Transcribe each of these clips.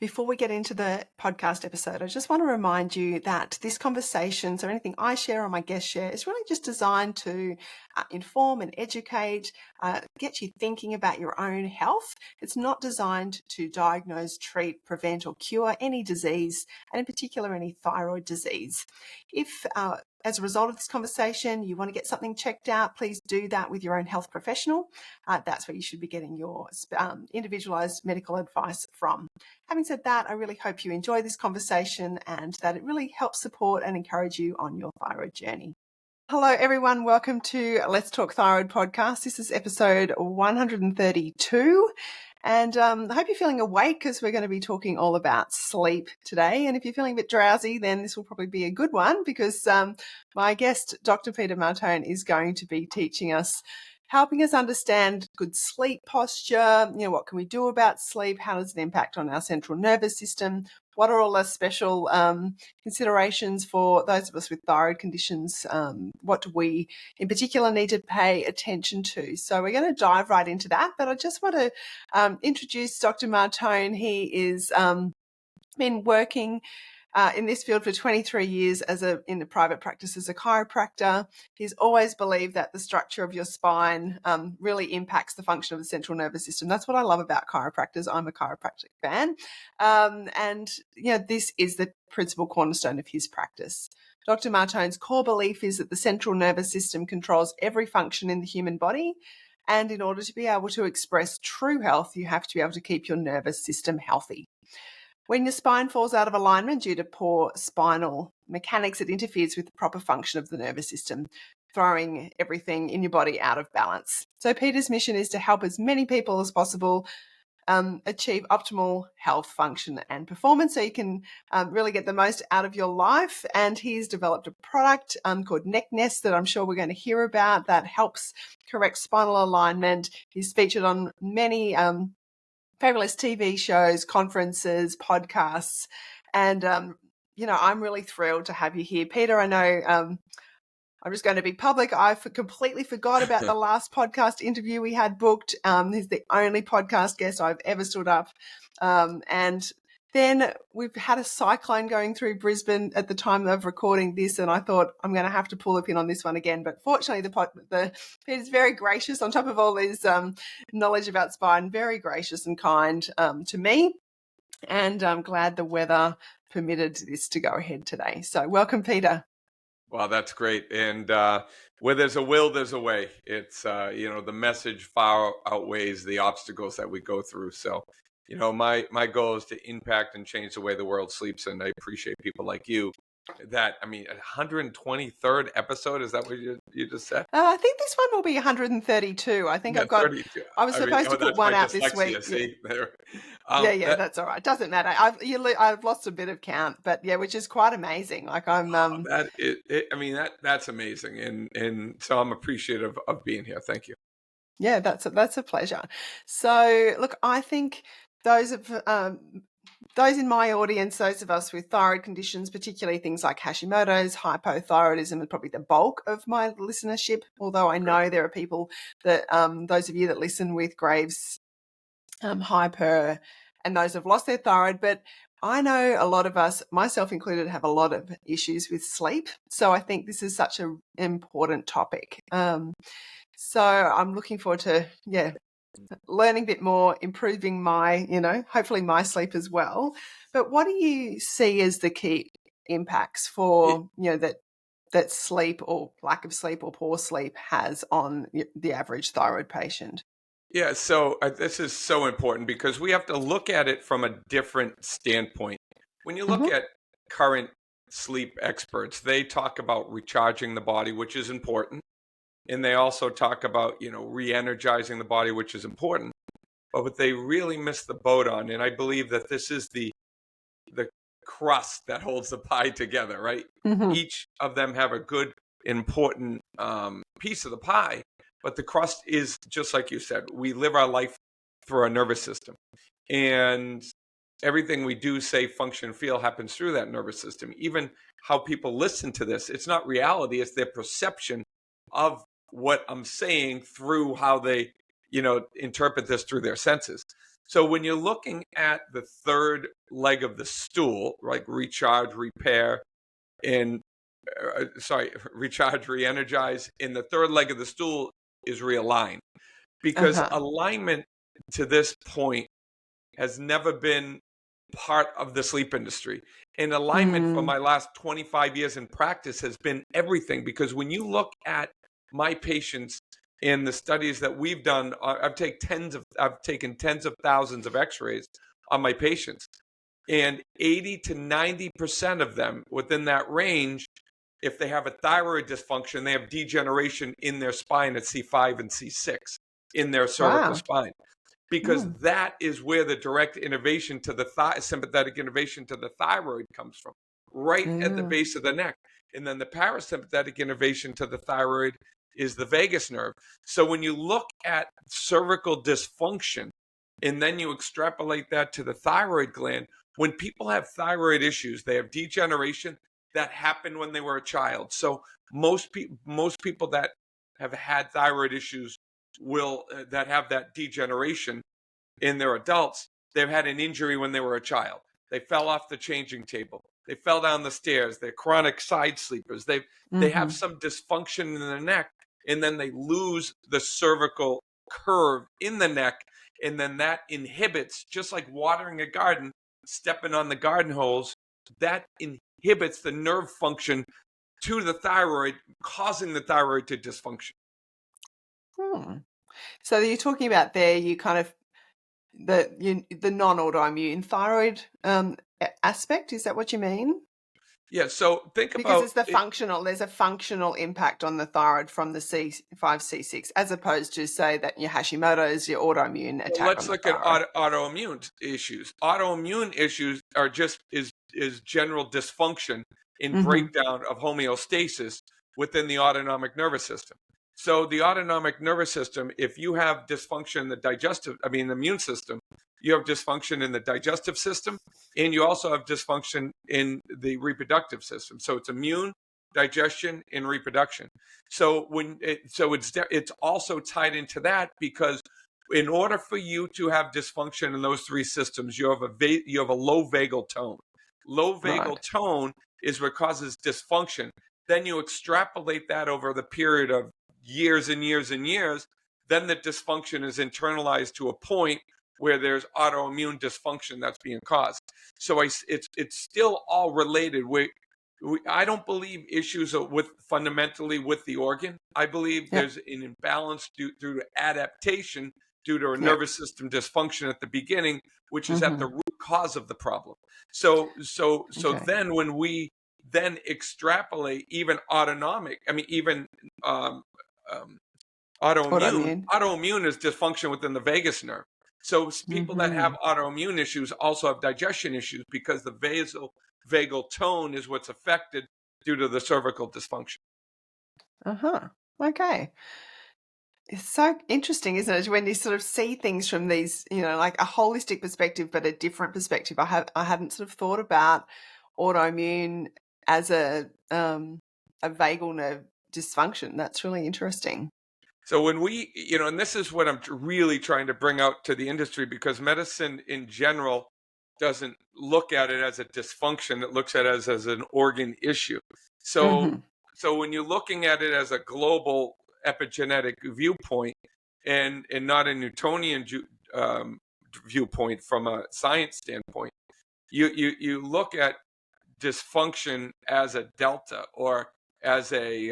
Before we get into the podcast episode, I just want to remind you that this conversation, so anything I share or my guests share, is really just designed to inform and educate, get you thinking about your own health. It's not designed to diagnose, treat, prevent, or cure any disease, and in particular, any thyroid disease. If as a result of this conversation, you want to get something checked out, please do that with your own health professional. That's where you should be getting your individualized medical advice from. Having said that, I really hope you enjoy this conversation and that it really helps support and encourage you on your thyroid journey. Hello, everyone. Welcome to Let's Talk Thyroid podcast. This is episode 132. And I hope you're feeling awake because we're going to be talking all about sleep today. And if you're feeling a bit drowsy, then this will probably be a good one because my guest, Dr. Peter Martone, is going to be teaching us, helping us understand good sleep posture. What can we do about sleep? How does it impact on our central nervous system? What are all the special considerations for those of us with thyroid conditions? What do we in particular need to pay attention to? So we're going to dive right into that. But I just want to introduce Dr. Martone. He is been working in this field for 23 years in the private practice as a chiropractor. He's always believed that the structure of your spine really impacts the function of the central nervous system. That's what I love about chiropractors. I'm a chiropractic fan. This is the principal cornerstone of his practice. Dr. Martone's core belief is that the central nervous system controls every function in the human body. And in order to be able to express true health, you have to be able to keep your nervous system healthy. When your spine falls out of alignment due to poor spinal mechanics, it interferes with the proper function of the nervous system, throwing everything in your body out of balance. So Peter's mission is to help as many people as possible achieve optimal health, function and performance so you can really get the most out of your life. And he's developed a product called Neck Nest that I'm sure we're going to hear about that helps correct spinal alignment. He's featured on many fabulous TV shows, conferences, podcasts. And, I'm really thrilled to have you here. Peter, I know I'm just going to be public. I completely forgot about the last podcast interview we had booked. He's the only podcast guest I've ever stood up. And then we've had a cyclone going through Brisbane at the time of recording this, and I thought I'm going to have to pull a pin on this one again. But fortunately, Peter's very gracious on top of all his knowledge about spine, very gracious and kind to me. And I'm glad the weather permitted this to go ahead today. So welcome, Peter. Well, that's great. And where there's a will, there's a way. It's, the message far outweighs the obstacles that we go through. So, my goal is to impact and change the way the world sleeps. And I appreciate people like you. 123rd episode, is that what you just said? I think this one will be 132. I think I've got 32. I was supposed to put one out this week. See? Yeah. That's all right. Doesn't matter. I've lost a bit of count, but yeah, which is quite amazing. Like I'm. That's amazing, and so I'm appreciative of being here. Thank you. Yeah, that's a pleasure. So look, I think those in my audience, those of us with thyroid conditions, particularly things like Hashimoto's, hypothyroidism, are probably the bulk of my listenership. Although I know there are people that, those of you that listen with Graves, hyper, and those have lost their thyroid. But I know a lot of us, myself included, have a lot of issues with sleep. So I think this is such an important topic. So I'm looking forward to, learning a bit more, improving my, hopefully my sleep as well. But what do you see as the key impacts for, that sleep or lack of sleep or poor sleep has on the average thyroid patient? Yeah, so this is so important because we have to look at it from a different standpoint. When you look at current sleep experts, they talk about recharging the body, which is important. And they also talk about, re-energizing the body, which is important. But what they really miss the boat on, and I believe that this is the crust that holds the pie together, right? Each of them have a good, important piece of the pie. But the crust is, just like you said, we live our life through our nervous system. And everything we do, say, function, feel happens through that nervous system. Even how people listen to this, it's not reality, it's their perception of what I'm saying through how they, interpret this through their senses. So when you're looking at the third leg of the stool, like recharge, repair, and recharge, re-energize, and the third leg of the stool is realign. Because Uh-huh. alignment to this point has never been part of the sleep industry. And alignment for Mm. my last 25 years in practice has been everything. Because when you look at my patients in the studies that we've done, I've taken tens of thousands of x-rays on my patients. And 80 to 90% of them within that range, if they have a thyroid dysfunction, they have degeneration in their spine at C5 and C6 in their cervical Wow. spine, because Mm. that is where the direct innervation to the sympathetic innervation to the thyroid comes from, right at the Mm. base of the neck. And then the parasympathetic innervation to the thyroid is the vagus nerve. So when you look at cervical dysfunction and then you extrapolate that to the thyroid gland, when people have thyroid issues, they have degeneration that happened when they were a child. So most people that have had thyroid issues will that have that degeneration in their adults, they've had an injury when they were a child. They fell off the changing table. They fell down the stairs. They're chronic side sleepers. They have Mm-hmm. some dysfunction in the neck, and then they lose the cervical curve in the neck, and then that inhibits, just like watering a garden, stepping on the garden hose, that inhibits the nerve function to the thyroid, causing the thyroid to dysfunction. Hmm. So you're talking about there, you kind of the non-autoimmune thyroid aspect. Is that what you mean? Yeah, so think Because about it's the it. functional, there's a functional impact on the thyroid from the C5, C6, as opposed to, say, that your Hashimoto's, your autoimmune Well, attack let's on the look at thyroid. autoimmune issues. Autoimmune issues are just is general dysfunction in Mm-hmm. breakdown of homeostasis within the autonomic nervous system. So the autonomic nervous system, if you have dysfunction in the immune system, you have dysfunction in the digestive system, and you also have dysfunction in the reproductive system. So it's immune, digestion, and reproduction. So it's also tied into that, because in order for you to have dysfunction in those three systems, you have a low vagal tone. Low vagal Right. tone is what causes dysfunction. Then you extrapolate that over the period of years and years and years. Then the dysfunction is internalized to a point where there's autoimmune dysfunction that's being caused. So it's still all related. I don't believe issues are fundamentally with the organ. I believe Yep. there's an imbalance due to adaptation, due to a Yep. nervous system dysfunction at the beginning, which is at Mm-hmm. the root cause of the problem. So Okay. then when we then extrapolate even even um, um, Autoimmune. autoimmune is dysfunction within the vagus nerve. So people that Mm-hmm. have autoimmune issues also have digestion issues, because the vagal tone is what's affected due to the cervical dysfunction. Uh-huh. Okay. It's so interesting, isn't it, when you sort of see things from these, like a holistic perspective, but a different perspective. I hadn't sort of thought about autoimmune as a vagal nerve dysfunction. That's really interesting. So when and this is what I'm really trying to bring out to the industry, because medicine in general doesn't look at it as a dysfunction. It looks at it as an organ issue. So, Mm-hmm. so when you're looking at it as a global epigenetic viewpoint, and not a Newtonian viewpoint from a science standpoint, you look at dysfunction as a delta, or as a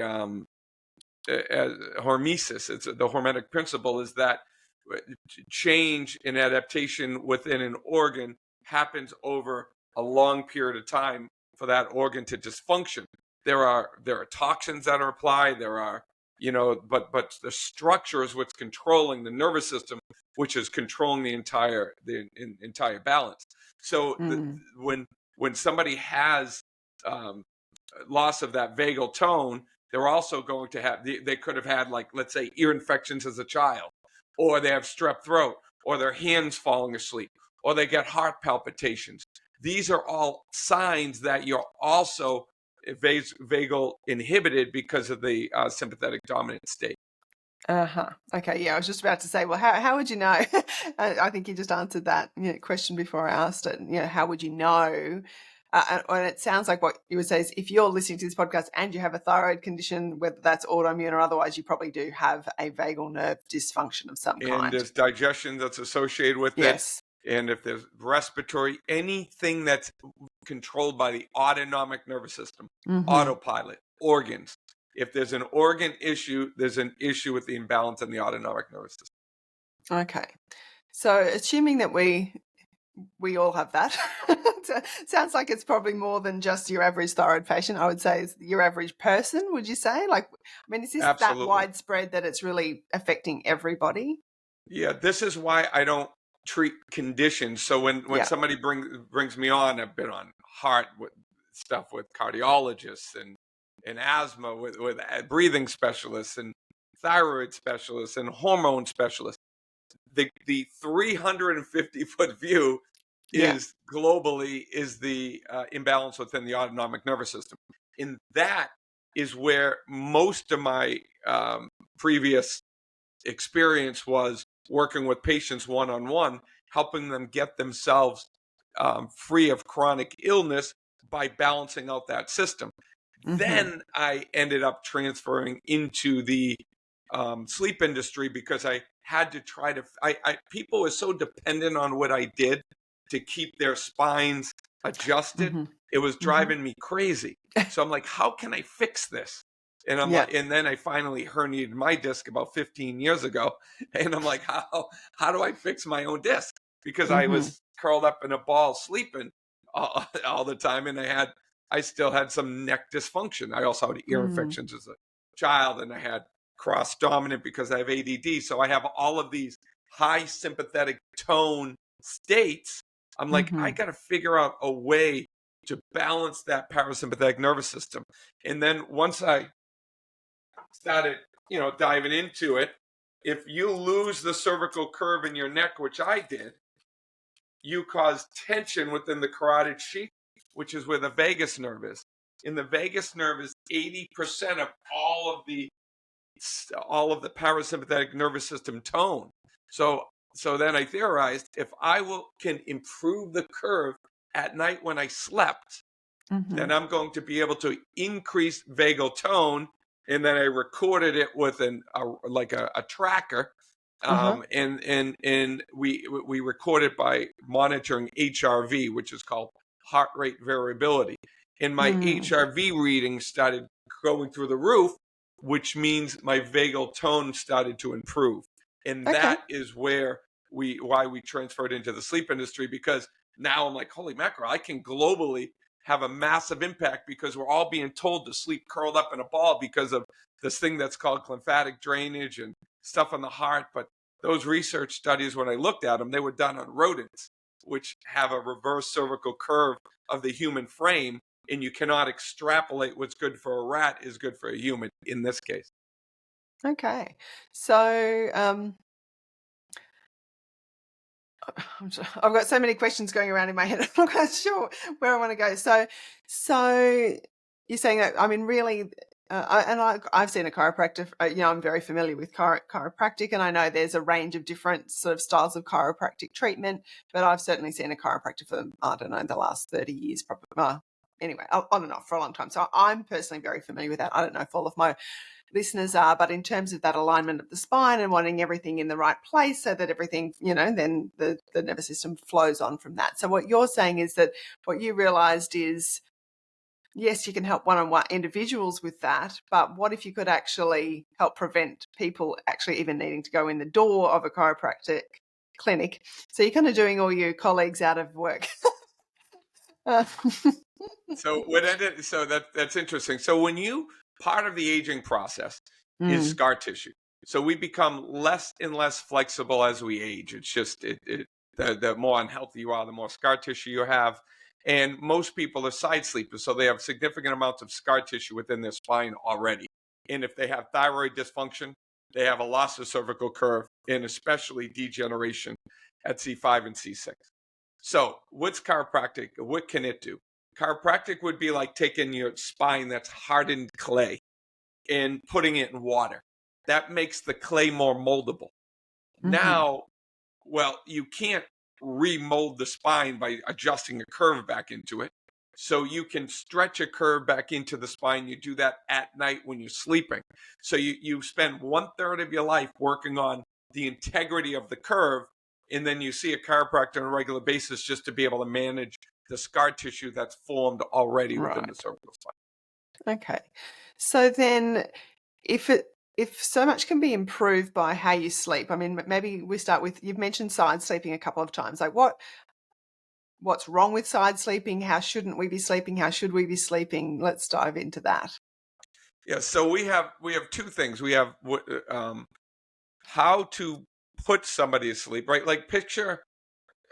as hormesis. It's the hormetic principle is that change in adaptation within an organ happens over a long period of time for that organ to dysfunction. There are toxins that are applied. There are but the structure is what's controlling the nervous system, which is controlling the entire balance. So Mm. when somebody has um, loss of that vagal tone, they're also going to have, they could have had, like, let's say, ear infections as a child, or they have strep throat, or their hands falling asleep, or they get heart palpitations. These are all signs that you're also vagal inhibited because of the sympathetic dominant state. Okay, yeah, I was just about to say, well, how would you know? I think you just answered that question before I asked it. How would you know? And it sounds like what you would say is if you're listening to this podcast and you have a thyroid condition, whether that's autoimmune or otherwise, you probably do have a vagal nerve dysfunction of some And kind. there's digestion that's associated with it. Yes. And if there's respiratory, anything that's controlled by the autonomic nervous system, Mm-hmm. autopilot, organs. If there's an organ issue, there's an issue with the imbalance in the autonomic nervous system. Okay. So assuming that we all have that. Sounds like it's probably more than just your average thyroid patient. I would say it's your average person, would you say? Like, I mean, is this that Absolutely. widespread that it's really affecting everybody? Yeah, this is why I don't treat conditions. So when Yeah. somebody brings me on, I've been on heart stuff with cardiologists and asthma with breathing specialists and thyroid specialists and hormone specialists. The 350-foot view Yeah. is globally is the imbalance within the autonomic nervous system. And that is where most of my previous experience was working with patients one-on-one, helping them get themselves free of chronic illness by balancing out that system. Mm-hmm. Then I ended up transferring into the sleep industry because I had to try to, people were so dependent on what I did to keep their spines adjusted. Mm-hmm. It was Mm-hmm. driving me crazy. So I'm like, how can I fix this? And I'm like, and then I finally herniated my disc about 15 years ago. And I'm like, how do I fix my own disc? Because I was curled up in a ball sleeping all the time. And I still had some neck dysfunction. I also had ear infections as a child, and I had cross dominant because I have ADD. So I have all of these high sympathetic tone states. I'm like, I got to figure out a way to balance that parasympathetic nervous system. And then once I started, diving into it, if you lose the cervical curve in your neck, which I did, you cause tension within the carotid sheath, which is where the vagus nerve is. And the vagus nerve is 80% of all of the parasympathetic nervous system tone. So then I theorized if I can improve the curve at night when I slept, then I'm going to be able to increase vagal tone. And then I recorded it with a tracker. And we record it by monitoring HRV, which is called heart rate variability. And my HRV readings started going through the roof, which means my vagal tone started to improve. And that is why we transferred into the sleep industry, because now I'm like, holy mackerel, I can globally have a massive impact because we're all being told to sleep curled up in a ball because of this thing that's called lymphatic drainage and stuff on the heart. But those research studies, when I looked at them, they were done on rodents, which have a reverse cervical curve of the human frame. And you cannot extrapolate what's good for a rat is good for a human in this case. Okay. So I've got so many questions going around in my head. I'm not quite sure where I want to go. So you're saying that, I mean, really, I've seen a chiropractor. I'm very familiar with chiropractic, and I know there's a range of different sort of styles of chiropractic treatment. But I've certainly seen a chiropractor for, I don't know, the last 30 years, probably. Anyway, on and off for a long time. So I'm personally very familiar with that. I don't know if all of my listeners are, but in terms of that alignment of the spine and wanting everything in the right place so that everything, then the nervous system flows on from that. So what you're saying is that what you realized is, yes, you can help one-on-one individuals with that, but what if you could actually help prevent people actually even needing to go in the door of a chiropractic clinic? So you're kind of doing all your colleagues out of work. So that's interesting. So part of the aging process is Mm. scar tissue. So we become less and less flexible as we age. It's just the more unhealthy you are, the more scar tissue you have. And most people are side sleepers, so they have significant amounts of scar tissue within their spine already. And if they have thyroid dysfunction, they have a loss of cervical curve and especially degeneration at C5 and C6. So what's chiropractic? What can it do? Chiropractic would be like taking your spine that's hardened clay and putting it in water. that makes the clay more moldable. Now, well, you can't remold the spine by adjusting a curve back into it. So you can stretch a curve back into the spine. You do that at night when you're sleeping. So you spend 1/3 of your life working on the integrity of the curve, and then you see a chiropractor on a regular basis just to be able to manage the scar tissue that's formed already within the cervical spine. Okay. So then if so much can be improved by how you sleep, I mean, maybe we start with, you've mentioned side sleeping a couple of times. Like what's wrong with side sleeping? How shouldn't we be sleeping? How should we be sleeping? Let's dive into that. Yeah, so we have two things. We have how to put somebody to sleep, right? Like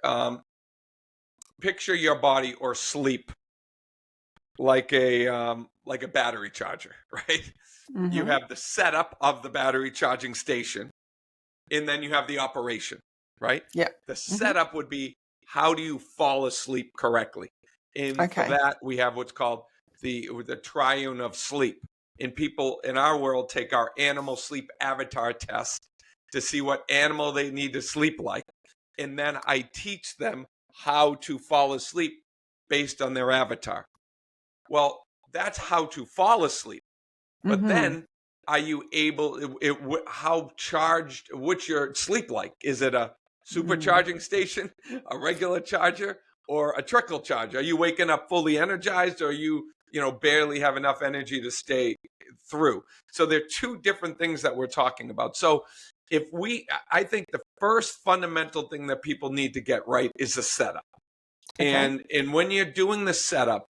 um, picture your body or sleep like a battery charger, right? You Mm-hmm. have the setup of the battery charging station, and then you have the operation, right? Yeah. The Mm-hmm. setup would be, how do you fall asleep correctly? And for Okay. that, we have what's called the Triune of Sleep. And people in our world take our animal sleep avatar test to see what animal they need to sleep like. And then I teach them how to fall asleep based on their avatar. Well, that's how to fall asleep. But Mm-hmm. then, are you able? How charged? What's your sleep like? Is it a Mm. supercharging station, a regular charger, or a trickle charge? Are you waking up fully energized, or you barely have enough energy to stay through? So they're two different things that we're talking about. So I think the first fundamental thing that people need to get right is the setup. Okay. And when you're doing the setup,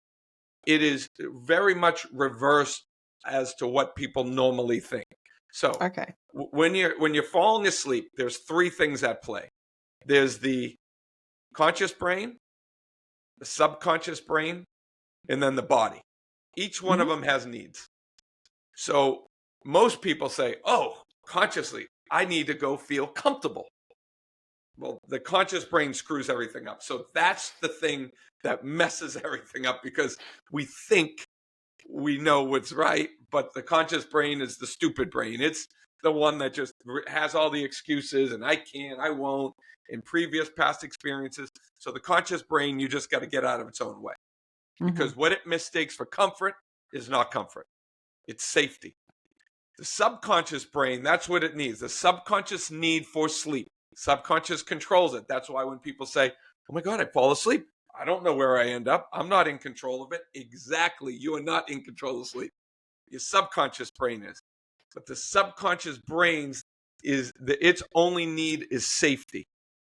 it is very much reversed as to what people normally think. So Okay. when you're falling asleep, there's three things at play. There's the conscious brain, the subconscious brain, and then the body. Each one of Mm-hmm. them has needs. So most people say, "Oh, consciously, I need to go feel comfortable." Well, the conscious brain screws everything up. So that's the thing that messes everything up, because we think we know what's right, but the conscious brain is the stupid brain. It's the one that just has all the excuses, and I can't, I won't, in previous past experiences. So the conscious brain, you just got to get out of its own way, Mm-hmm. because what it mistakes for comfort is not comfort. It's safety. The subconscious brain, that's what it needs. The subconscious need for sleep. Subconscious controls it. That's why when people say, "Oh my God, I fall asleep, I don't know where I end up. I'm not in control of it." Exactly. You are not in control of sleep. Your subconscious brain is. But the subconscious brain's its only need is safety.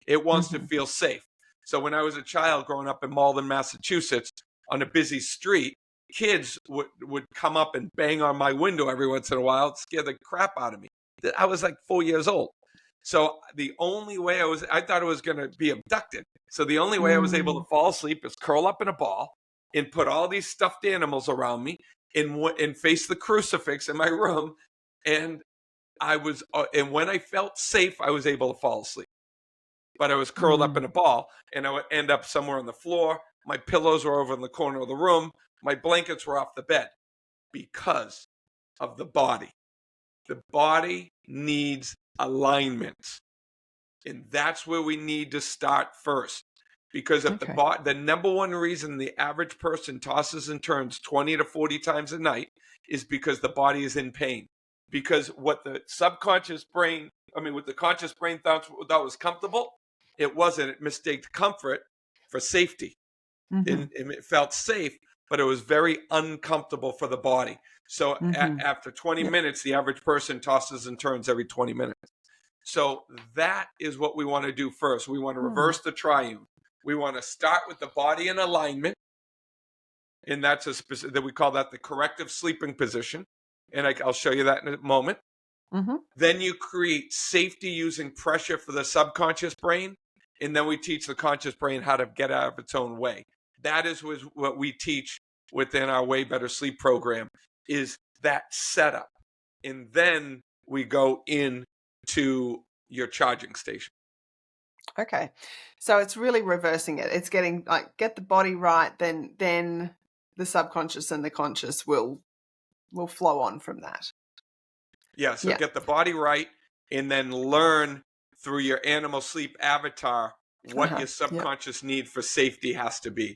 It wants to Mm-hmm. feel safe. So when I was a child growing up in Malden, Massachusetts, on a busy street, kids would come up and bang on my window every once in a while, scare the crap out of me. I was like 4 years old. So the only way I thought I was going to be abducted. So the only way I was able Mm. to fall asleep is curl up in a ball and put all these stuffed animals around me and face the crucifix in my room. And and when I felt safe, I was able to fall asleep. But I was curled up Mm. in a ball, and I would end up somewhere on the floor. My pillows were over in the corner of the room. My blankets were off the bed, because of the body. The body needs alignment. And that's where we need to start first. Because if Okay. the number one reason the average person tosses and turns 20 to 40 times a night is because the body is in pain. Because what the conscious brain thought was comfortable, it wasn't. It mistaked comfort for safety. Mm-hmm. And it felt safe, but it was very uncomfortable for the body. So Mm-hmm. after 20 Yeah. minutes, the average person tosses and turns every 20 minutes. So that is what we want to do first. We want to Mm. reverse the triune. We want to start with the body in alignment, and that's that we call that the corrective sleeping position. And I'll show you that in a moment. Mm-hmm. Then you create safety using pressure for the subconscious brain, and then we teach the conscious brain how to get out of its own way. That is what we teach within our Way Better Sleep program, is that setup. And then we go into your charging station. Okay. So it's really reversing it. It's getting, like, get the body right, then the subconscious and the conscious will flow on from that. Yeah, so Yeah. get the body right and then learn through your animal sleep avatar what Uh-huh. your Yeah. subconscious need for safety has to be.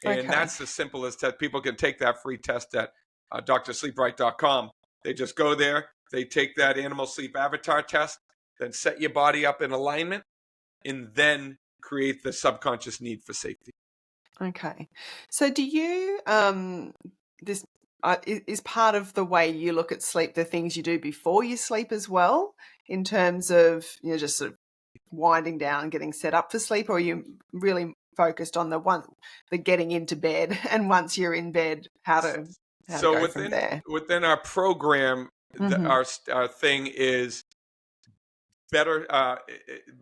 And Okay. that's the simplest test. People can take that free test at drsleepright.com. They just go there, they take that animal sleep avatar test, then set your body up in alignment, and then create the subconscious need for safety. Okay. So do you this is part of the way you look at sleep the things you do before you sleep as well, in terms of, just sort of winding down, getting set up for sleep, or are you really focused on the getting into bed, and once you're in bed, how to So go from there? within our program, Mhm. our thing is better.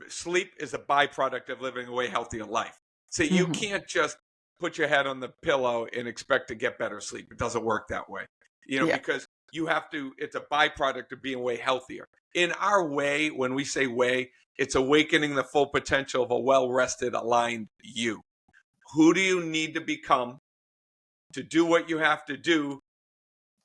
Sleep is a byproduct of living a way healthier life. So you Mhm. can't just put your head on the pillow and expect to get better sleep. It doesn't work that way, Yeah. because you have to. It's a byproduct of being way healthier. In our way, when we say way, it's awakening the full potential of a well-rested, aligned you. Who do you need to become to do what you have to do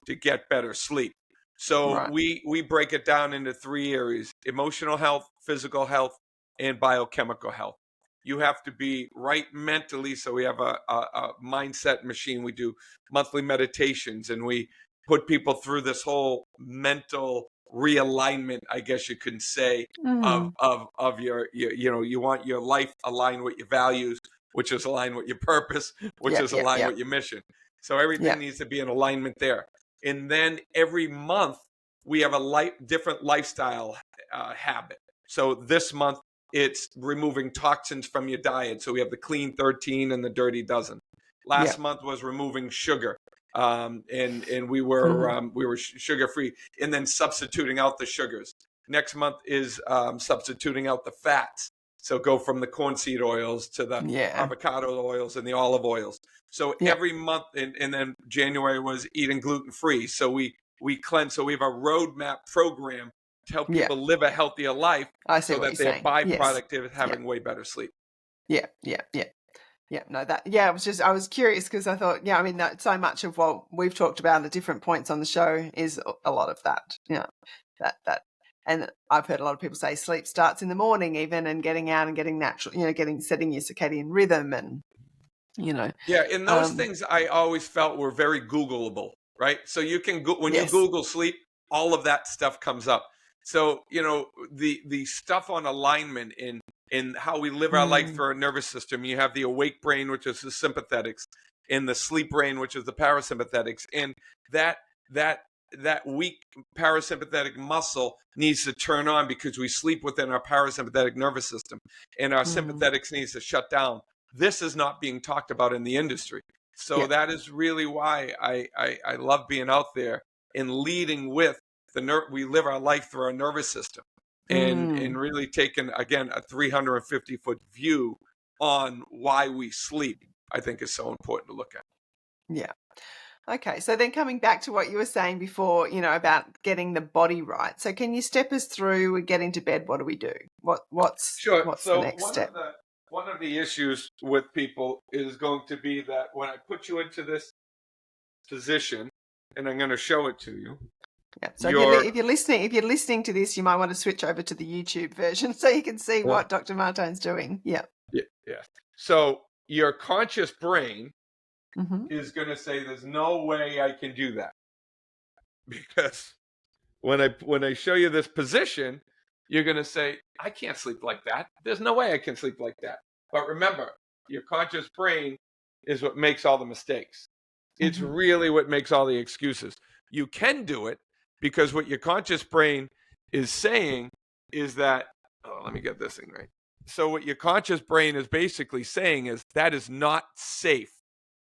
to get better sleep? So Right. we break it down into three areas: emotional health, physical health, and biochemical health. You have to be right mentally. So we have a mindset machine. We do monthly meditations, and we put people through this whole mental realignment, I guess you can say, Mhm. of your you want your life aligned with your values, which is aligned with your purpose, which Yeah, is yeah, aligned yeah. with your mission. So Yeah. everything needs to be in alignment there. And then every month we have a different lifestyle habit. So this month it's removing toxins from your diet. So we have the clean 13 and the dirty dozen. Yeah. Last month was removing sugar, and Mhm. we were sugar free, and then substituting out the sugars. Next month is substituting out the fats. So go from the corn seed oils to the Yeah. avocado oils and the olive oils. So Yeah. every month, and then January was eating gluten free. So we cleanse. So we have a roadmap program to help Yeah. people live a healthier life, I see so what that you're their saying. Yes. byproduct is Yeah. having way better sleep. Yeah. Yeah. Yeah. Yeah, no, I was curious because I thought, I mean, that so much of what we've talked about at different points on the show is a lot of that, that, and I've heard a lot of people say sleep starts in the morning even, and getting out and getting natural, setting your circadian rhythm, and, you know, Yeah, and those um, things I always felt were very Googleable, right? So you can when you yes. Google sleep, all of that stuff comes up. So the stuff on alignment in how we live our life Mm, through our nervous system. You have the awake brain, which is the sympathetics, and the sleep brain, which is the parasympathetics, and that that that weak parasympathetic muscle needs to turn on because we sleep within our parasympathetic nervous system, and our mm, sympathetics needs to shut down. This is not being talked about in the industry. So yeah. that is really why I love being out there and leading with we live our life through our nervous system, Mm, and really taking, again, a 350-foot view on why we sleep, I think is so important to look at. yeah. Okay, so then coming back to what you were saying before, about getting the body right. So can you step us through, we get into bed, what do we do? Sure. What's the So next step? one of the issues with people is going to be that when I put you into this position, and I'm going to show it to you, Yeah. So you're if you're listening to this, you might want to switch over to the YouTube version so you can see what Dr. Martone's doing. Yeah. yeah. So your conscious brain Mm-hmm. is going to say, "There's no way I can do that," because when I show you this position, you're going to say, "I can't sleep like that. There's no way I can sleep like that." But remember, your conscious brain is what makes all the mistakes. It's Mm-hmm. really what makes all the excuses. You can do it because what your conscious brain is saying is that, oh, let me get this thing right. So, what your conscious brain is basically saying is that is not safe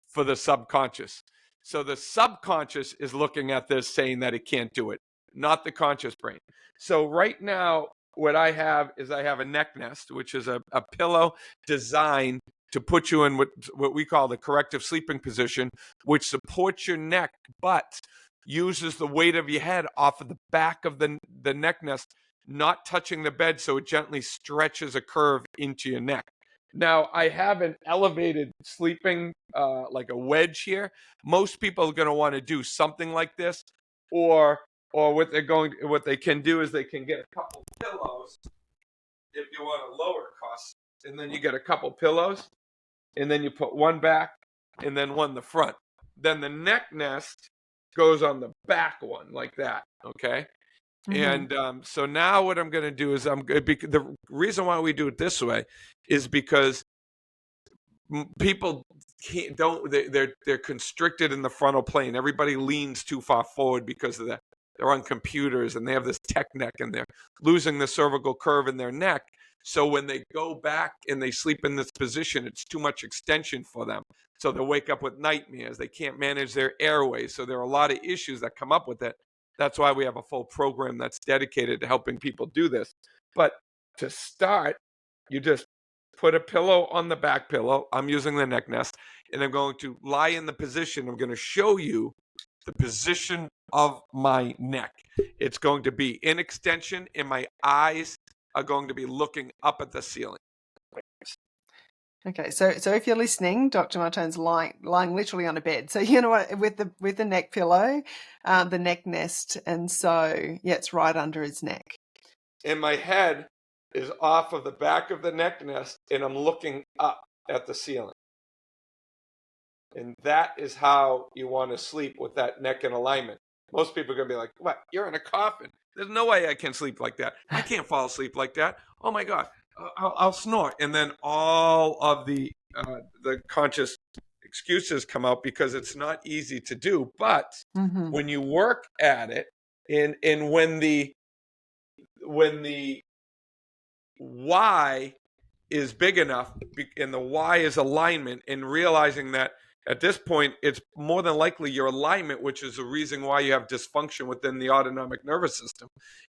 for the subconscious. So, the subconscious is looking at this saying that it can't do it, not the conscious brain. So, right now, what I have is I have a neck nest, which is a pillow designed to put you in what we call the corrective sleeping position, which supports your neck, but uses the weight of your head off of the back of the neck nest, not touching the bed, so it gently stretches a curve into your neck. Now, I have an elevated sleeping, like a wedge here. Most people are going to want to do something like this, or or what they can do is they can get a couple pillows if you want a lower cost, and then you get a couple pillows, and then you put one back and then one in the front. Then the neck nest goes on the back one like that. Okay. Mm-hmm. And so now what I'm going to do is the reason why we do it this way is because people they're constricted in the frontal plane. Everybody leans too far forward because of that. They're on computers and they have this tech neck and they're losing the cervical curve in their neck. So when they go back and they sleep in this position, it's too much extension for them. So they wake up with nightmares. They can't manage their airways. So there are a lot of issues that come up with it. That's why we have a full program that's dedicated to helping people do this. But to start, you just put a pillow on the back pillow. I'm using the neck nest, and I'm going to lie in the position. I'm going to show you the position of my neck. It's going to be in extension, and my eyes are going to be looking up at the ceiling. Okay, so if you're listening, Dr. Martone's lying literally on a bed. So you know what, with the neck pillow, the neck nest, and so yeah, it's right under his neck. And my head is off of the back of the neck nest, and I'm looking up at the ceiling. And that is how you want to sleep, with that neck in alignment. Most people are going to be like, what? You're in a coffin. There's no way I can sleep like that. I can't fall asleep like that. Oh my God. I'll snore. And then all of the conscious excuses come out because it's not easy to do. But Mm-hmm. when you work at it, and when the why is big enough, and the why is alignment, and realizing that at this point it's more than likely your alignment, which is the reason why you have dysfunction within the autonomic nervous system.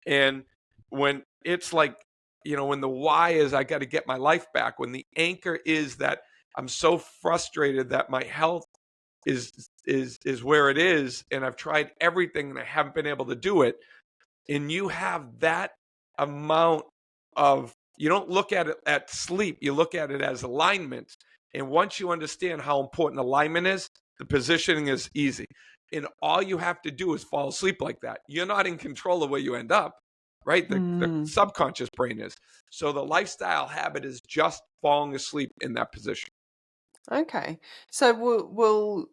And when it's like, when the why is I got to get my life back, when the anchor is that I'm so frustrated that my health is where it is, and I've tried everything and I haven't been able to do it, and you have that amount of, you don't look at it at sleep, you look at it as alignment. And once you understand how important alignment is, the positioning is easy. And all you have to do is fall asleep like that. You're not in control of where you end up, right? The subconscious brain is. So the lifestyle habit is just falling asleep in that position. Okay, so will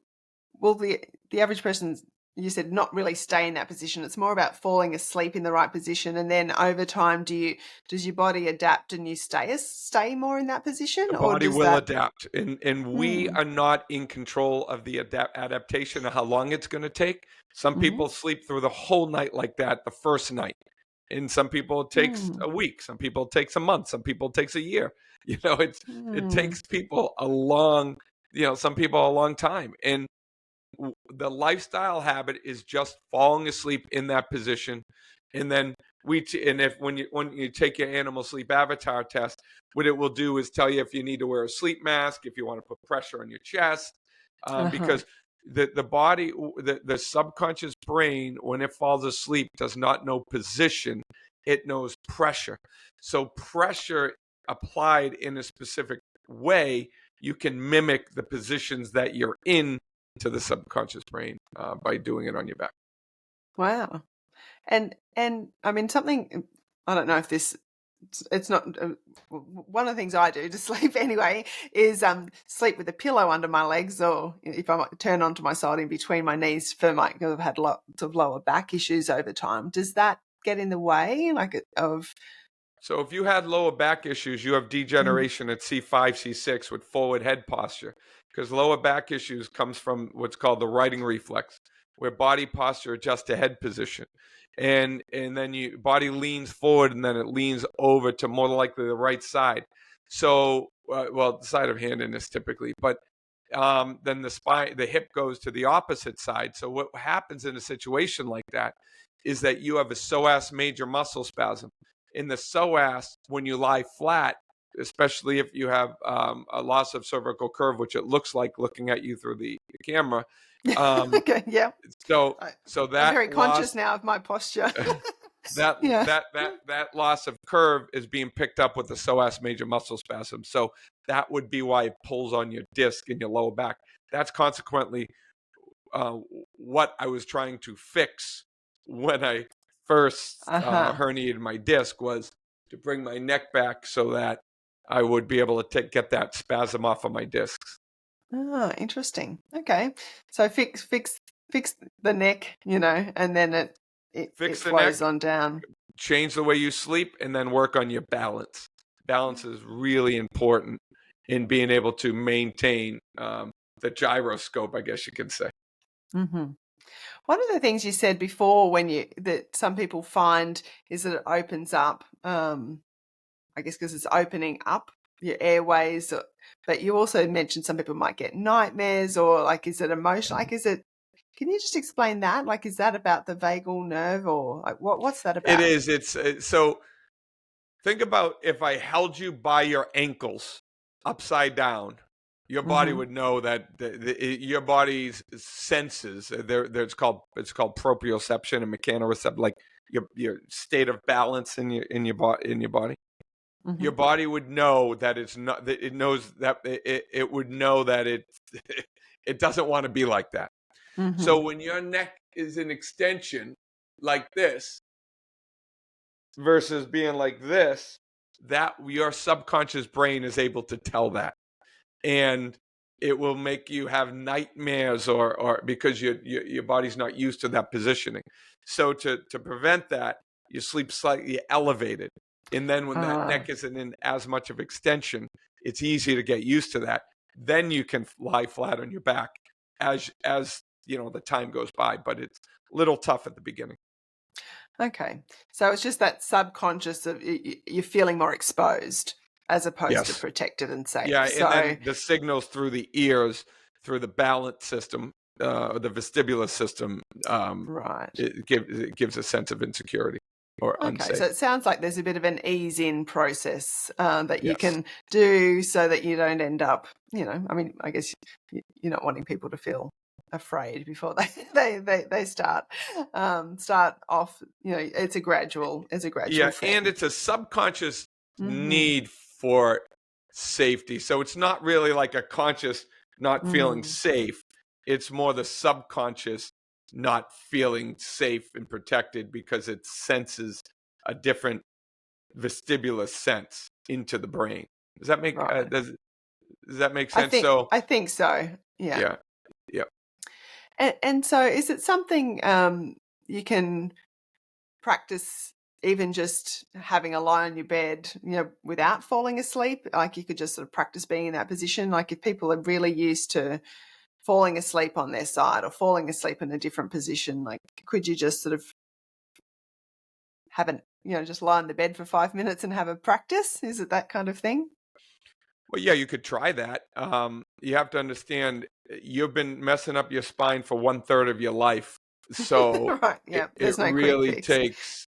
the average person, you said, not really stay in that position? It's more about falling asleep in the right position, and then over time, does your body adapt and you stay more in that position, The or body does will that? adapt, and we are not in control of the adaptation of how long it's going to take. Some Mm-hmm. people sleep through the whole night like that the first night, and some people it takes a week, some people it takes a month, some people it takes a year. It takes people a long, some people a long time. And the lifestyle habit is just falling asleep in that position. And then when you take your animal sleep avatar test, what it will do is tell you if you need to wear a sleep mask, if you want to put pressure on your chest, because the body, the subconscious brain, when it falls asleep, does not know position, it knows pressure. So pressure applied in a specific way, you can mimic the positions that you're in to the subconscious brain by doing it on your back. Wow. And I mean, something, I don't know if it's not, one of the things I do to sleep anyway is sleep with a pillow under my legs, or if I might turn onto my side in between my knees, because I've had lots of lower back issues over time. Does that get in the way of? So if you had lower back issues, you have degeneration at C5, C6 with forward head posture, because lower back issues comes from what's called the righting reflex, where body posture adjusts to head position. And then your body leans forward, and then it leans over to more likely the right side. So, the side of handedness typically, but then the hip goes to the opposite side. So what happens in a situation like that is that you have a psoas major muscle spasm. In the psoas, when you lie flat, especially if you have a loss of cervical curve, which it looks like looking at you through the camera. Okay, yeah. So that I'm very conscious loss, now of my posture. that loss of curve is being picked up with the psoas major muscle spasm. So that would be why it pulls on your disc in your lower back. That's consequently what I was trying to fix when I first Uh-huh. herniated my disc was to bring my neck back so that I would be able to get that spasm off of my discs. Oh, interesting. Okay. So fix the neck, and then it Fix the flows neck, on down. change the way you sleep, and then work on your balance. Balance is really important in being able to maintain the gyroscope, I guess you could say. Mm-hmm. One of the things you said before that some people find is that it opens up, I guess because it's opening up your airways, but you also mentioned some people might get nightmares, or like, is it emotional? Like, can you just explain that? Like, is that about the vagal nerve, or like, what's that It about? is. So think about if I held you by your ankles upside down, your body Mm-hmm. would know that your body's senses. It's called proprioception and mechanoreception, like your state of balance in your body. Mm-hmm. Your body would know that it's not. That it knows that it would know that it it doesn't want to be like that. Mm-hmm. So when your neck is an extension like this versus being like this, that your subconscious brain is able to tell that, and it will make you have nightmares or because your body's not used to that positioning. So to prevent that, you sleep slightly elevated, and then when that Ah, neck isn't in as much of extension, it's easy to get used to that. Then you can lie flat on your back as the time goes by, but it's a little tough at the beginning. okay. So it's just that subconscious of you're feeling more exposed as opposed to Yes. protected and safe. Yeah, and So, then the signals through the ears, through the balance system, the vestibular system, right. it gives a sense of insecurity or Okay, so unsafe. it sounds like there's a bit of an ease in process that you Yes. can do so that you don't end up, I mean, I guess you're not wanting people to feel afraid before they they start off. It's a gradual Yeah, and thing. it's a subconscious Mm-hmm. need for safety. So it's not really like a conscious not feeling Mm, safe. It's more the subconscious not feeling safe and protected because it senses a different vestibular sense into the brain. Does that make right. does that make I sense? think So I think so. Yeah. yeah, yeah, And so is it something you can practice even just having a lie on your bed, without falling asleep? Like you could just sort of practice being in that position. Like if people are really used to falling asleep on their side or falling asleep in a different position, like could you just sort of just lie on the bed for 5 minutes and have a practice? Is it that kind of thing? well, yeah, you could try that. You have to understand you've been messing up your spine for 1/3 of your life, so Right. it, Yeah. it There's no quick really fix.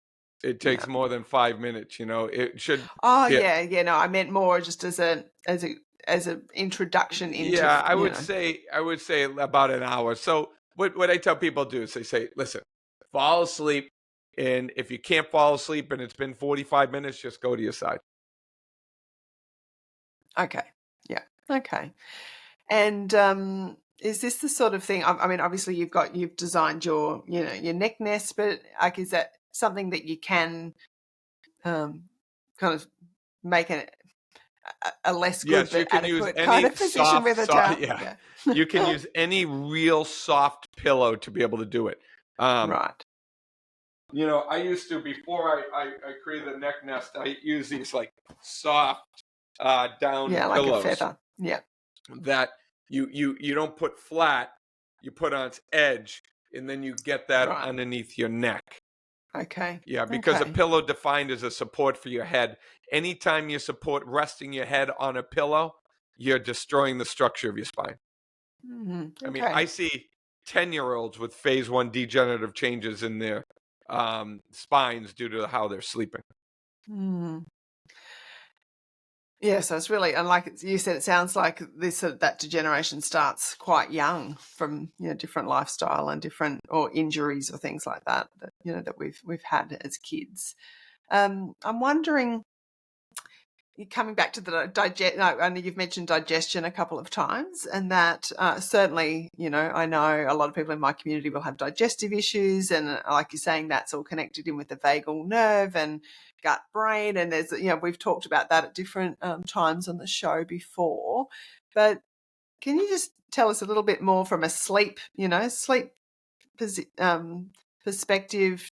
takes Yeah. more than 5 minutes. It should Oh be. yeah. Yeah. No, I meant more just as a introduction into, Yeah, I would say about an hour. So what I tell people to do is they say, listen, fall asleep, and if you can't fall asleep and it's been 45 minutes, just go to your side. Okay. Yeah. Okay. And is this the sort of thing? I mean, obviously you've designed your neck nest, but like, is that something that you can um, kind of make a less good Yes, you but can use adequate kind any of position with a towel? yeah, Yeah. you can use any real soft pillow to be able to do it. Um, Right. I used to, before I created the neck nest, I use these like soft down Yeah, like a pillows feather. Yeah. that you don't put flat, you put on its edge, and then you get that Right. underneath your neck. Okay. Yeah, because a Okay. pillow defined as a support for your head. Anytime you support resting your head on a pillow, you're destroying the structure of your spine. I mean, I Okay. see 10-year-olds with phase one degenerative changes in their spines due to how they're sleeping. Mm. Yeah, so it's really, and like you said, it sounds like that degeneration starts quite young from different lifestyle and different or injuries or things like that we've had as kids. I'm wondering coming back to the I know you've mentioned digestion a couple of times, and that certainly, I know a lot of people in my community will have digestive issues, and like you're saying, that's all connected in with the vagal nerve and gut brain, and there's, we've talked about that at different times on the show before. But can you just tell us a little bit more from a sleep perspective?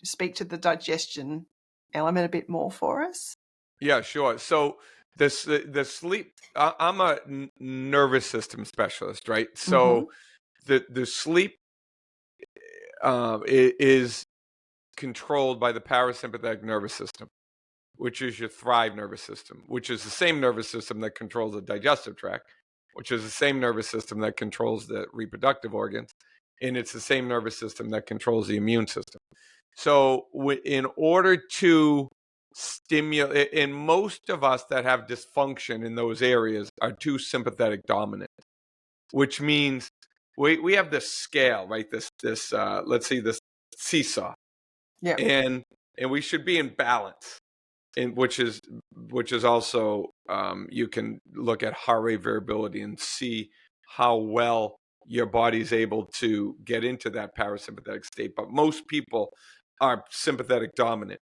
Speak to the digestion element a bit more for us. Yeah, sure. So the sleep. I'm a nervous system specialist, right? So the sleep is controlled by the parasympathetic nervous system, which is your thrive nervous system, which is the same nervous system that controls the digestive tract, which is the same nervous system that controls the reproductive organs, and it's the same nervous system that controls the immune system. So in order to stimulate, and most of us that have dysfunction in those areas are too sympathetic dominant, which means we have this scale, right? This let's see, this seesaw, Yeah. and we should be in balance, and which is also you can look at heart rate variability and see how well your body's able to get into that parasympathetic state. But most people are sympathetic dominant.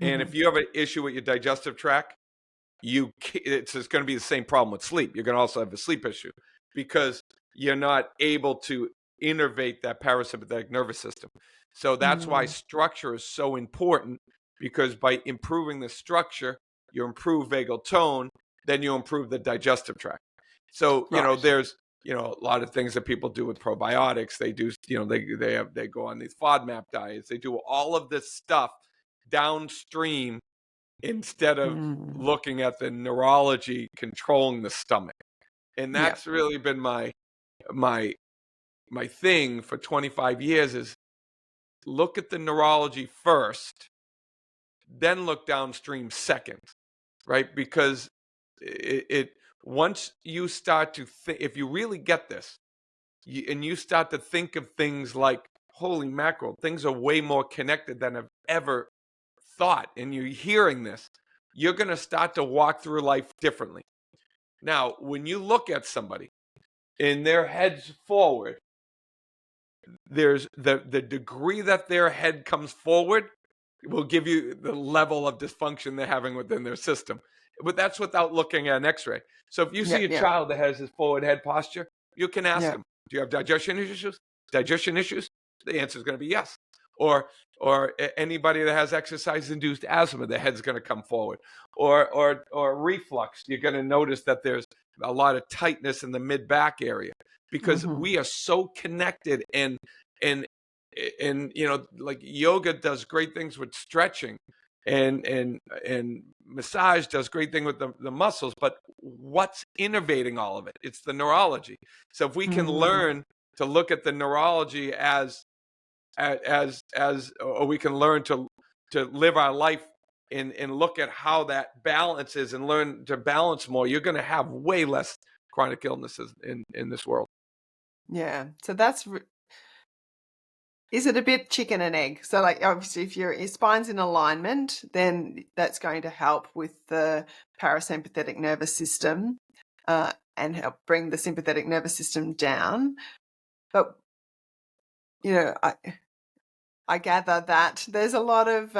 And if you have an issue with your digestive tract, it's going to be the same problem with sleep. You're going to also have a sleep issue because you're not able to innervate that parasympathetic nervous system. So that's why structure is so important, because by improving the structure, you improve vagal tone, then you improve the digestive tract. So, there's, a lot of things that people do with probiotics. They do, they go on these FODMAP diets. They do all of this stuff downstream instead of looking at the neurology controlling the stomach. And that's really been my thing for 25 years, is look at the neurology first, then look downstream second, right? Because it once you start to think, if you really get this, and you start to think of things like, holy mackerel, things are way more connected than I've ever thought, and you're hearing this, you're going to start to walk through life differently. Now, when you look at somebody and their head's forward, there's the degree that their head comes forward will give you the level of dysfunction they're having within their system. But that's without looking at an x-ray. So if you see a child that has this forward head posture, you can ask them, do you have digestion issues? The answer is going to be yes. Or anybody that has exercise-induced asthma, their head's going to come forward. Or reflux, you're going to notice that there's a lot of tightness in the mid-back area, because we are so connected, and like yoga does great things with stretching, and massage does great thing with the muscles, but what's innervating all of it? It's the neurology. So if we can learn to look at the neurology as or we can learn to live our life and look at how that balances and learn to balance more, you're going to have way less chronic illnesses in this world. Yeah. So that's, is it a bit chicken and egg? So like, obviously if your spine's in alignment, then that's going to help with the parasympathetic nervous system and help bring the sympathetic nervous system down. But, I gather that there's a lot of,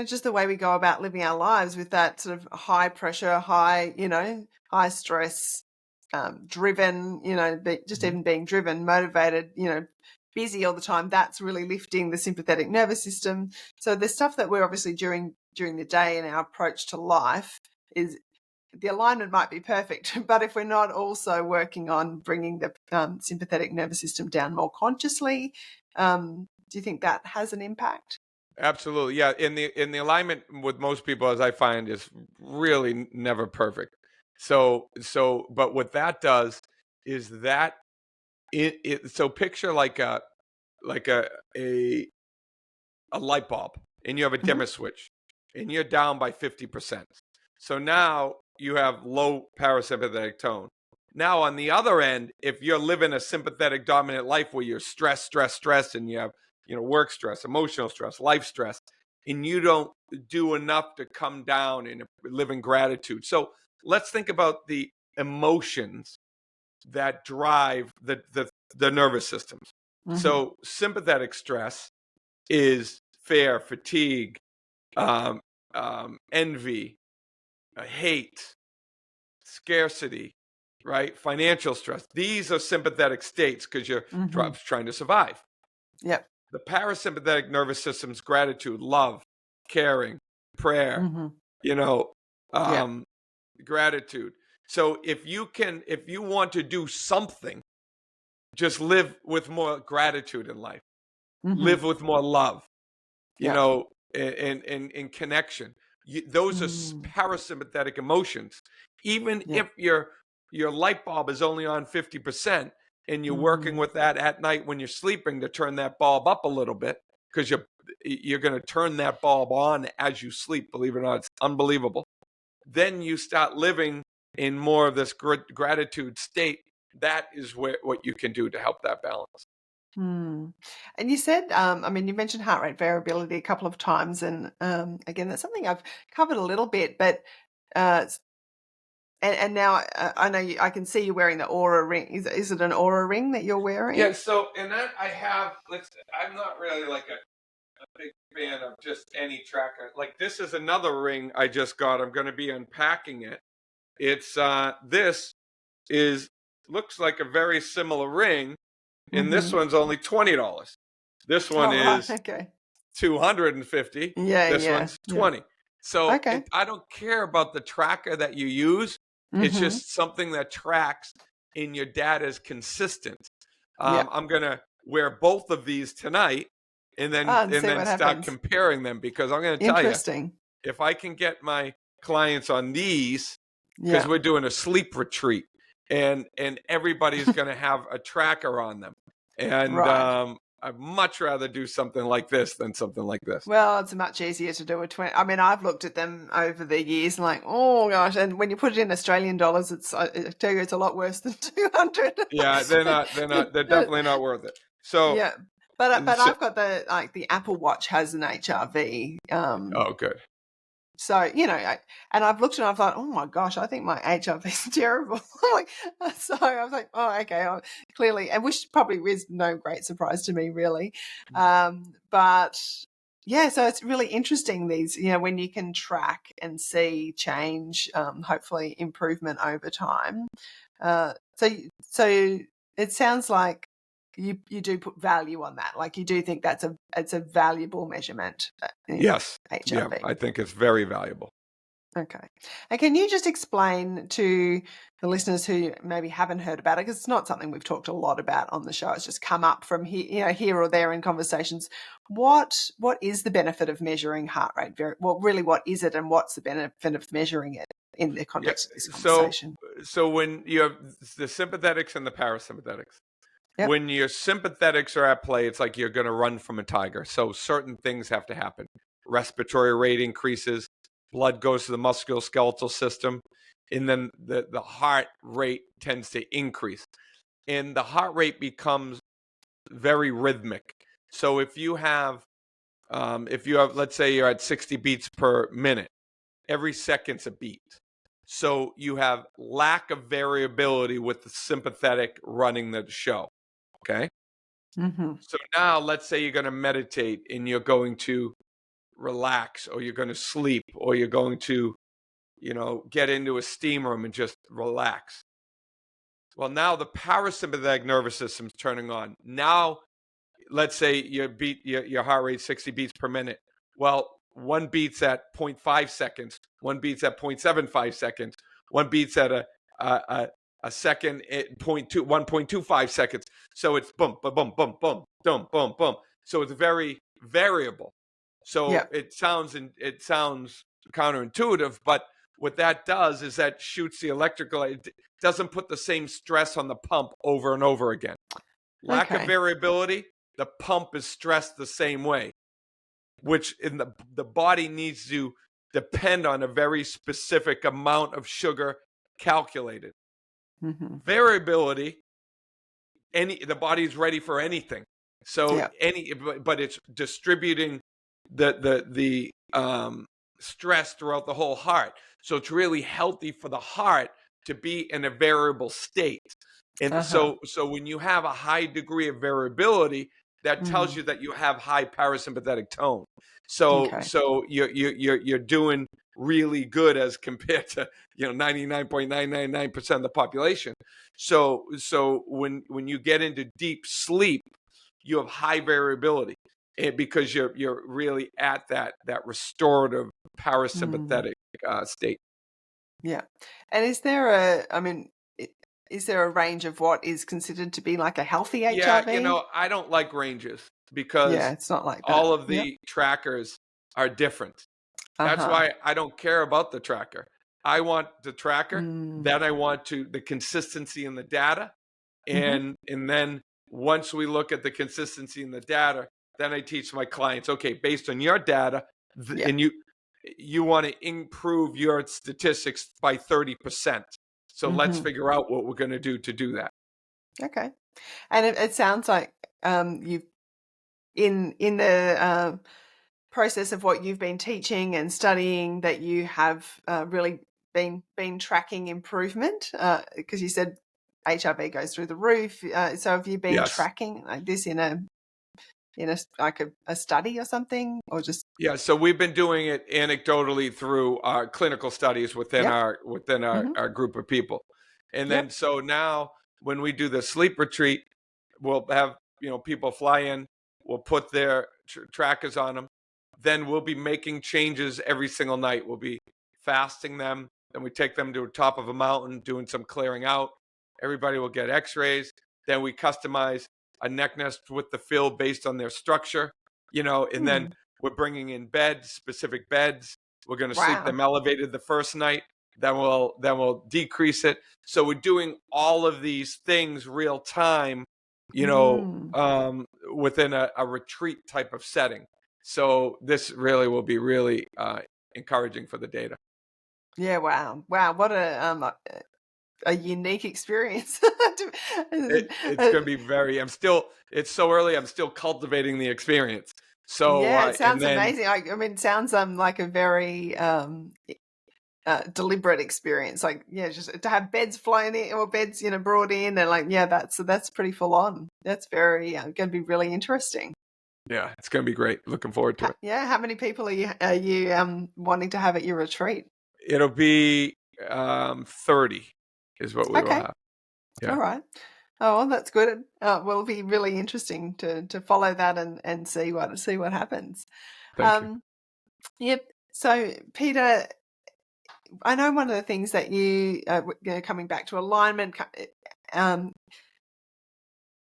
just the way we go about living our lives with that sort of high pressure, high stress, driven, even being driven, motivated, busy all the time, that's really lifting the sympathetic nervous system. So the stuff that we're obviously during the day in our approach to life is, the alignment might be perfect, but if we're not also working on bringing the sympathetic nervous system down more consciously, do you think that has an impact? Absolutely, yeah. In the alignment with most people, as I find, is really never perfect. So, but what that does is that so picture like a light bulb, and you have a dimmer switch, and you're down by 50%. So now you have low parasympathetic tone. Now on the other end, if you're living a sympathetic dominant life where you're stressed, and you have work stress, emotional stress, life stress, and you don't do enough to come down and live in gratitude. So let's think about the emotions that drive the nervous systems. Mm-hmm. So sympathetic stress is fear, fatigue, um, envy, hate, scarcity, right? Financial stress. These are sympathetic states because you're Mm-hmm. trying to survive. Yep. The parasympathetic nervous system's gratitude, love, caring, prayer, Mm-hmm. you know, Yep. um, gratitude. So if you want to do something, just live with more gratitude in life, Mm-hmm. live with more love, you Yep. know, in connection. Those are Mm. parasympathetic emotions. Even Yep. if your light bulb is only on 50% and you're working Mm. with that at night when you're sleeping to turn that bulb up a little bit, because you're going to turn that bulb on as you sleep. Believe it or not, it's unbelievable. Then you start living in more of this gratitude state. That is what you can do to help that balance. Hmm. And you said, I mean, you mentioned heart rate variability a couple of times, and again, that's something I've covered a little bit, but and now I know I can see you wearing the Aura ring. Is it an Aura ring that you're Yeah. wearing? So, and that I have. I'm not really like a big fan of just any tracker. Like this is another ring I just got. I'm going to be unpacking it. It's this is looks like a very similar ring, and this Mm-hmm. one's only $20. This one Oh, right. is Okay. 250. Yeah. This Yeah. one's Yeah. 20. So Okay. I don't care about the tracker that you use. It's Mm-hmm. just something that tracks and your data is consistent. Yep. I'm gonna wear both of these tonight and then And see what start happens. comparing them, because I'm gonna tell you, Interesting. if I can get my clients on these, because Yeah. we're doing a sleep retreat and everybody's gonna have a tracker on them. And Right. I'd much rather do something like this than something like this. Well, it's much easier to do a 20. I mean, I've looked at them over the years and like, oh gosh, and when you put it in Australian dollars, I tell you, it's a lot worse than 200. Yeah, they're definitely not worth it. So, Yeah. But so I've got the Apple Watch has an HRV. oh, good. So, and I've looked and I've thought, oh my gosh, I think my HRV is terrible. Like, so I was like, oh, okay, clearly, and which probably is no great surprise to me, really. But yeah, so it's really interesting these, when you can track and see change, hopefully improvement over time. So it sounds like you do put value on that. Like you do think it's a valuable measurement, Yes. Yeah, HRV. I think it's very valuable. Okay. And can you just explain to the listeners who maybe haven't heard about it, because it's not something we've talked a lot about on the show, it's just come up from here or there in conversations. What is the benefit of measuring heart rate? Well, really, what is it, and what's the benefit of measuring it in the Yeah. context of this So conversation? when you have the sympathetics and the parasympathetics, Yep. when your sympathetics are at play, it's like you're going to run from a tiger. So certain things have to happen. Respiratory rate increases, blood goes to the musculoskeletal system, and then the heart rate tends to increase. And the heart rate becomes very rhythmic. So if you have, let's say you're at 60 beats per minute, every second's a beat. So you have lack of variability with the sympathetic running the show. Okay. Mm-hmm. So now let's say you're going to meditate and you're going to relax, or you're going to sleep, or you're going to, get into a steam room and just relax. Well, now the parasympathetic nervous system's turning on. Now, let's say your heart rate 60 beats per minute. Well, one beats at 0.5 seconds, one beats at 0.75 seconds, one beats at a second at 1.25 seconds. So it's boom, boom, boom, boom, boom, boom, boom, boom. So it's very variable. So Yep. it sounds counterintuitive, but what that does is that shoots the electrical. It doesn't put the same stress on the pump over and over again. Lack of Okay. variability, the pump is stressed the same way, which in the body needs to depend on a very specific amount of sugar calculated. Mm-hmm. Variability, the body's ready for anything. So Yep. but it's distributing stress throughout the whole heart. So it's really healthy for the heart to be in a variable state. And Uh-huh. so when you have a high degree of variability, that tells Mm. you that you have high parasympathetic tone. So Okay. so you're doing really good as compared to 99.999% of the population. So when you get into deep sleep, you have high variability, because you're really at that restorative Mm. parasympathetic state. Yeah. And is there a range of what is considered to be like a healthy Yeah, HRV? I don't like ranges Yeah, because it's not like that. all of Yep. the trackers are different. That's Uh-huh. why I don't care about the tracker. I want the tracker, Mm. then I want the consistency in the data, Mm-hmm. and then once we look at the consistency in the data, then I teach my clients, okay, based on your data, Yeah. and you want to improve your statistics by 30%. So let's Mm-hmm. figure out what we're going to do that. Okay. And it sounds like you've in the process of what you've been teaching and studying that you have really been tracking improvement, because you said HRV goes through the roof. So have you been Yes. tracking like this in like a study or something, or just Yeah, so we've been doing it anecdotally through our clinical studies within yep, our group of people. And then yep, so now when we do the sleep retreat, we'll have, people fly in, we'll put their trackers on them. Then we'll be making changes every single night. We'll be fasting them, then we take them to the top of a mountain, doing some clearing out. Everybody will get x-rays. Then we customize a neck nest with the fill based on their structure, and then hmm. we're bringing in beds, specific beds. We're going to sleep Wow. them elevated the first night. Then we'll decrease it. So we're doing all of these things real time, Mm. within a retreat type of setting. So this really will be really encouraging for the data. Yeah, wow, what a unique experience. It's going to be very. It's so early. I'm still cultivating the experience. So Yeah, it and sounds then amazing. I mean, it sounds like a very deliberate experience. Like, yeah, just to have beds flown in or beds, brought in, and like, yeah, that's pretty full on. That's very going to be really interesting. yeah, it's going to be great. Looking forward to it. Yeah, how many people are you wanting to have at your retreat? It'll be 30 is what we will Okay, have. all Yeah, right. Oh, well, that's good. Will be really interesting to follow that and see what happens. thank you. Um, yep. So, Peter, I know one of the things that coming back to alignment, um,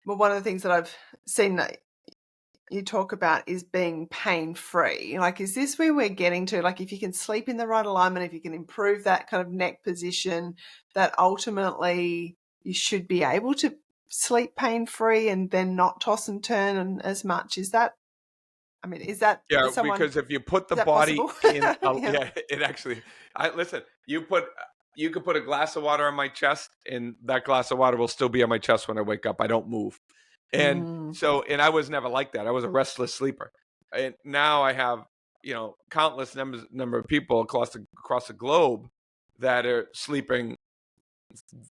well, one of the things that I've seen that you talk about is being pain free. Like, is this where we're getting to? Like, if you can sleep in the right alignment, if you can improve that kind of neck position, that ultimately you should be able to sleep pain free and then not toss and turn and as much. Is that, I mean, is that Yeah, someone, because if you put the is that body possible? in, Yeah. yeah, it actually. I listen. You could put a glass of water on my chest, and that glass of water will still be on my chest when I wake up. I don't move, and Mm, and I was never like that. I was a restless sleeper, and now I have countless number of people across the globe that are sleeping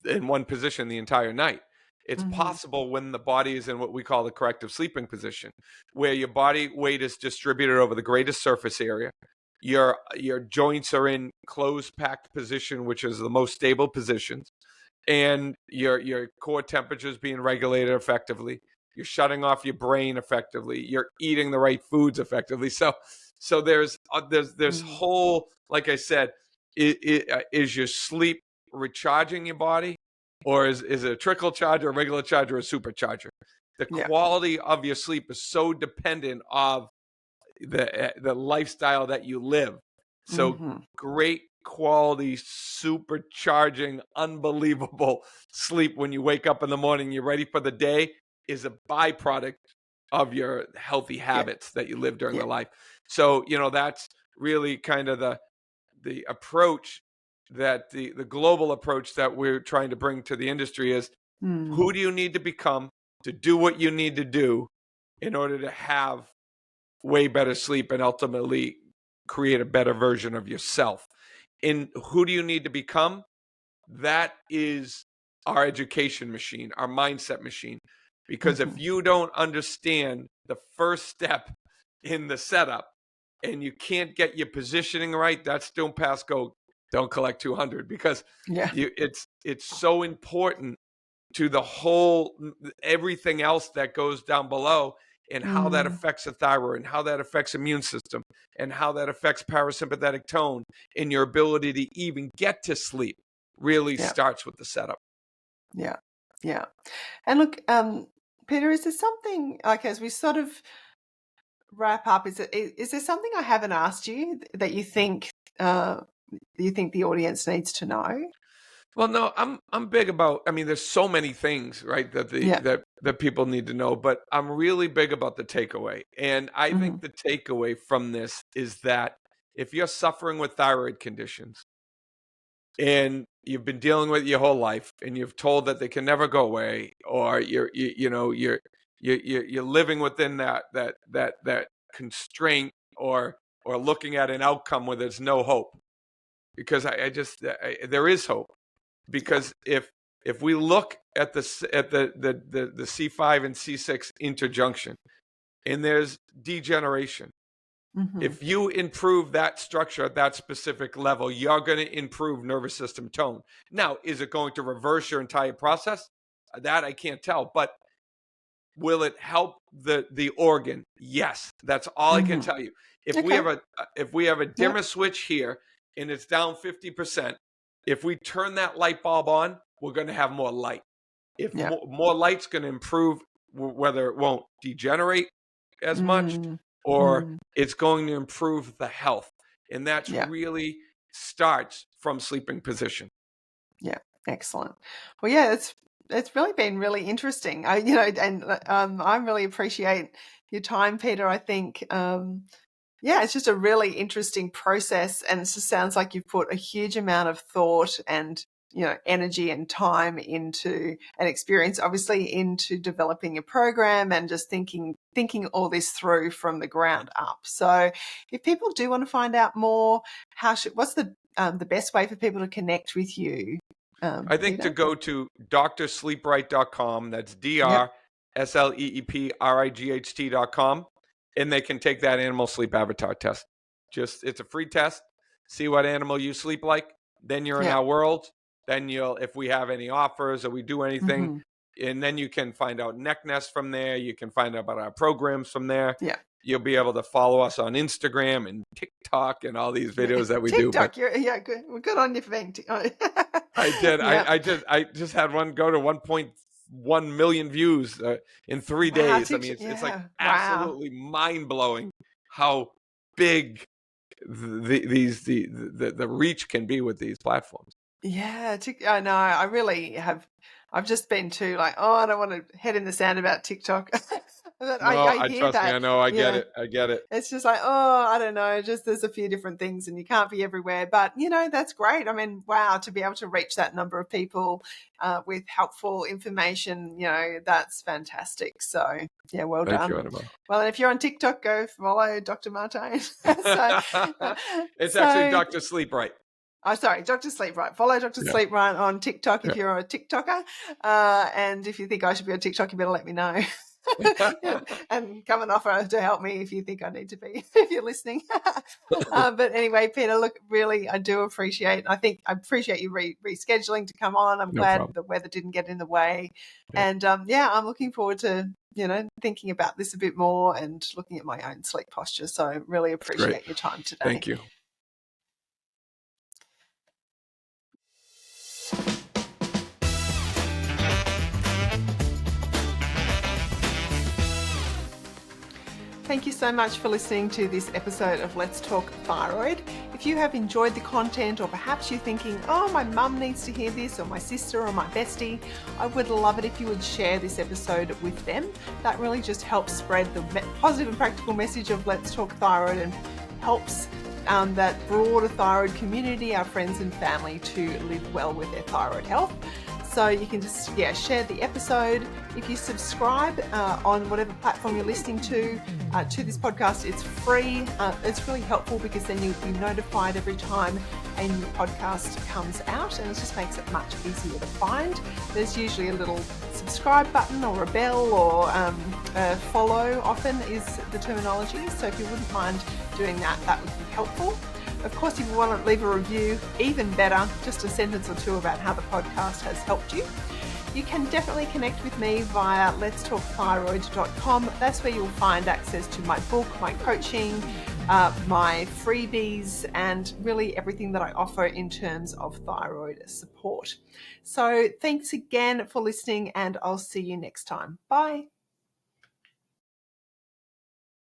in one position the entire night. It's mm-hmm, possible when the body is in what we call the corrective sleeping position, where your body weight is distributed over the greatest surface area. Your joints are in closed packed position, which is the most stable positions, and your core temperature is being regulated effectively. You're shutting off your brain effectively. You're eating the right foods effectively. So there's mm, whole, like I said, is your sleep recharging your body, or is it a trickle charger, a regular charger, or a supercharger? The yeah. quality of your sleep is so dependent of the lifestyle that you live. So Mm-hmm, great quality, supercharging, unbelievable sleep when you wake up in the morning, you're ready for the day, is a byproduct of your healthy yeah, habits that you live during yeah. the life. So that's really kind of the approach, that the global approach that we're trying to bring to the industry is: Mm, who do you need to become to do what you need to do in order to have way better sleep and ultimately create a better version of yourself. And who do you need to become? That is our education machine, our mindset machine. Because if you don't understand the first step in the setup and you can't get your positioning right, that's don't pass go, don't collect 200, because it's so important to the whole, everything else that goes down below, and how that affects the thyroid, and how that affects immune system, and how that affects parasympathetic tone, and your ability to even get to sleep really starts with the setup. Yeah. Yeah. And look, Peter, is there something, like, as we sort of wrap up, is there something I haven't asked you that you think the audience needs to know? Well, no, I'm big about, I mean, there's so many things, right, that people need to know, but I'm really big about the takeaway. And I think the takeaway from this is that if you're suffering with thyroid conditions and you've been dealing with it your whole life, and you've told that they can never go away, or you're living within that constraint, or looking at an outcome where there's no hope, because there is hope. Because if we look at the C5 and C6 interjunction, and there's degeneration, if you improve that structure at that specific level, you're going to improve nervous system tone. Now, is it going to reverse your entire process? That I can't tell. But will it help the organ? Yes, that's all I can tell you. If we have a dimmer switch here and it's down 50%, if we turn that light bulb on, we're going to have more light. If more light's going to improve, whether it won't degenerate as much, or it's going to improve the health. And that's really starts from sleeping position. Yeah. Excellent. Well, yeah, it's really been really interesting. I really appreciate your time, Peter. I think, it's just a really interesting process, and it just sounds like you've put a huge amount of thought and, energy and time into, and experience, obviously, into developing a program and just thinking all this through from the ground up. So if people do want to find out more, what's the best way for people to connect with you? I think to go to drsleepright.com. That's DRSLEEPRIGHT.com. And they can take that animal sleep avatar test. It's a free test. See what animal you sleep like. Then you're in our world. Then if we have any offers or we do anything, and then you can find out neck nest from there. You can find out about our programs from there. Yeah. You'll be able to follow us on Instagram and TikTok and all these videos that we do. TikTok, good. We're good on your thing. I did. I just had one go to 1.1 million views in 3 days. I mean, it's like absolutely mind blowing how big the reach can be with these platforms. Yeah, I know. I really have. I've just been too I don't want to head in the sand about TikTok. I hear trust that. Me, I know. I get it. It's just I don't know. Just there's a few different things, and you can't be everywhere. But that's great. I mean, wow, to be able to reach that number of people with helpful information, that's fantastic. So yeah, well done. Thank you, Annabelle. Well, and if you're on TikTok, go follow Dr. Martone. It's actually Dr. Sleep Right. Oh, sorry, Dr. Sleep Right. Follow Dr. Sleep Right on TikTok if you're a TikToker. And if you think I should be on TikTok, you better let me know. And come and offer to help me if you think I need to be, if you're listening. But anyway, Peter, look, really, I do appreciate, I appreciate you rescheduling to come on. I'm glad the weather didn't get in the way. Yeah. And I'm looking forward to, thinking about this a bit more and looking at my own sleep posture. So really appreciate your time today. Thank you. Thank you so much for listening to this episode of Let's Talk Thyroid. If you have enjoyed the content, or perhaps you're thinking, oh, my mum needs to hear this, or my sister, or my bestie, I would love it if you would share this episode with them. That really just helps spread the positive and practical message of Let's Talk Thyroid, and helps that broader thyroid community, our friends and family, to live well with their thyroid health. So you can just, share the episode. If you subscribe on whatever platform you're listening to this podcast, it's free. It's really helpful because then you'll be notified every time a new podcast comes out, and it just makes it much easier to find. There's usually a little subscribe button or a bell or follow often is the terminology. So if you wouldn't mind doing that, that would be helpful. Of course, if you want to leave a review, even better, just a sentence or two about how the podcast has helped you. You can definitely connect with me via letstalkthyroid.com. That's where you'll find access to my book, my coaching, my freebies, and really everything that I offer in terms of thyroid support. So thanks again for listening, and I'll see you next time. Bye.